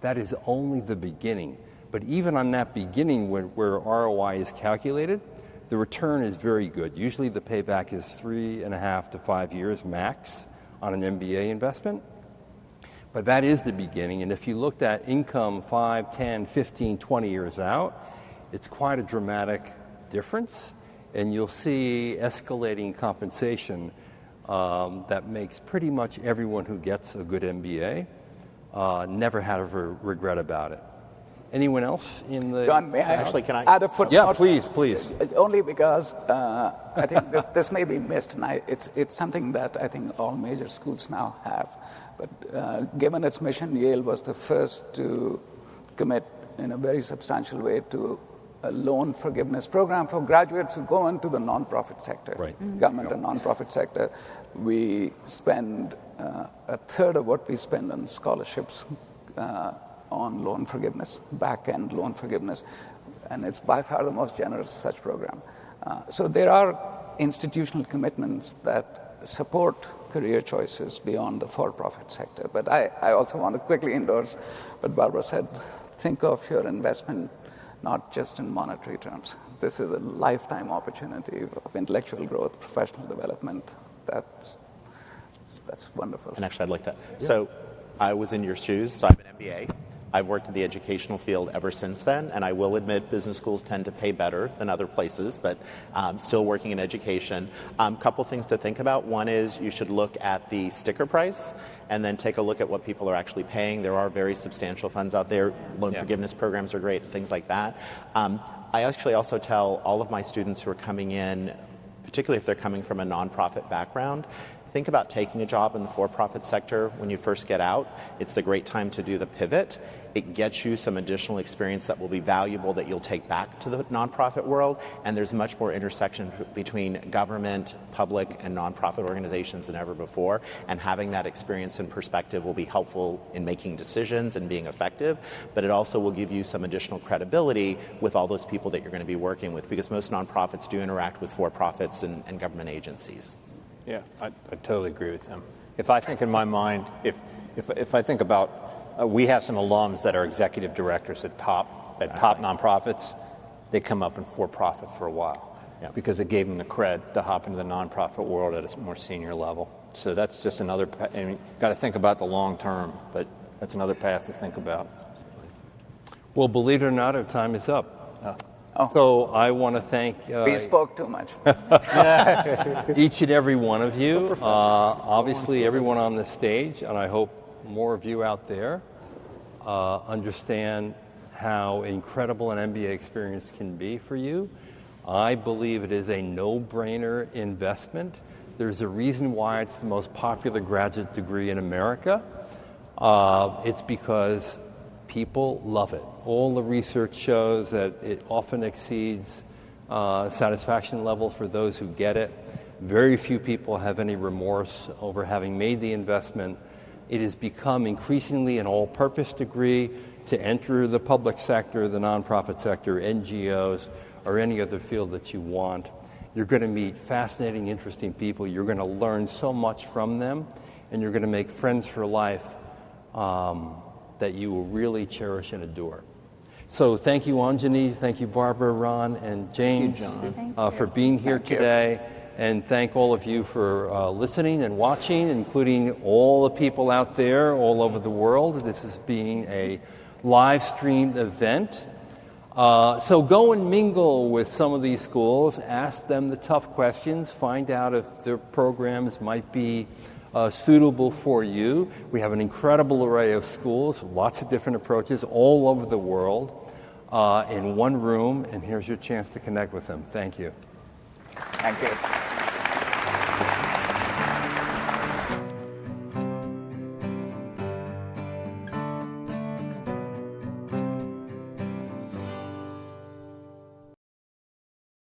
That is only the beginning. But even on that beginning where ROI is calculated, the return is very good. Usually the payback is 3.5 to 5 years max on an MBA investment. But that is the beginning. And if you looked at income 5, 10, 15, 20 years out, it's quite a dramatic difference. And you'll see escalating compensation that makes pretty much everyone who gets a good MBA never had a regret about it. Anyone else in the... John, may I Actually, can I add a footnote? Yeah, please. Only because I think this may be missed, and it's something that I think all major schools now have. But given its mission, Yale was the first to commit in a very substantial way to a loan forgiveness program for graduates who go into the nonprofit sector, right. Government and nonprofit sector. We spend a third of what we spend on scholarships on loan forgiveness, back-end loan forgiveness, and it's by far the most generous such program. So there are institutional commitments that support career choices beyond the for-profit sector. But I also want to quickly endorse what Barbara said. Think of your investment not just in monetary terms. This is a lifetime opportunity of intellectual growth, professional development. That's wonderful. And actually, I'd like to. Yeah. So I was in your shoes, so I'm an MBA. I've worked in the educational field ever since then, and I will admit business schools tend to pay better than other places, but still working in education. Couple things to think about. One is you should look at the sticker price and then take a look at what people are actually paying. There are very substantial funds out there. Loan forgiveness programs are great, things like that. I actually also tell all of my students who are coming in, particularly if they're coming from a nonprofit background, think about taking a job in the for-profit sector when you first get out. It's the great time to do the pivot. It gets you some additional experience that will be valuable that you'll take back to the nonprofit world, and there's much more intersection between government, public, and nonprofit organizations than ever before, and having that experience and perspective will be helpful in making decisions and being effective, but it also will give you some additional credibility with all those people that you're going to be working with, because most nonprofits do interact with for-profits and government agencies. Yeah, I totally agree with him. If I think in my mind, if I think about, we have some alums that are executive directors at top nonprofits. They come up in for-profit for a while because it gave them the cred to hop into the nonprofit world at a more senior level. So that's just another. I mean, got to think about the long term, but that's another path to think about. Well, believe it or not, our time is up. So I want to thank we spoke too much. each and every one of you, obviously everyone on the stage, and I hope more of you out there understand how incredible an MBA experience can be for you. I believe it is a no-brainer investment. There's a reason why it's the most popular graduate degree in America. It's because people love it. All the research shows that it often exceeds satisfaction levels for those who get it. Very few people have any remorse over having made the investment. It has become increasingly an all-purpose degree to enter the public sector, the nonprofit sector, NGOs, or any other field that you want. You're going to meet fascinating, interesting people. You're going to learn so much from them, and you're going to make friends for life that you will really cherish and adore. So thank you, Anjani. Thank you, Barbara, Ron, and James for being here today. And thank all of you for listening and watching, including all the people out there all over the world. This is being a live-streamed event. So go and mingle with some of these schools, ask them the tough questions, find out if their programs might be suitable for you. We have an incredible array of schools, lots of different approaches all over the world in one room, and here's your chance to connect with them. Thank you. Thank you.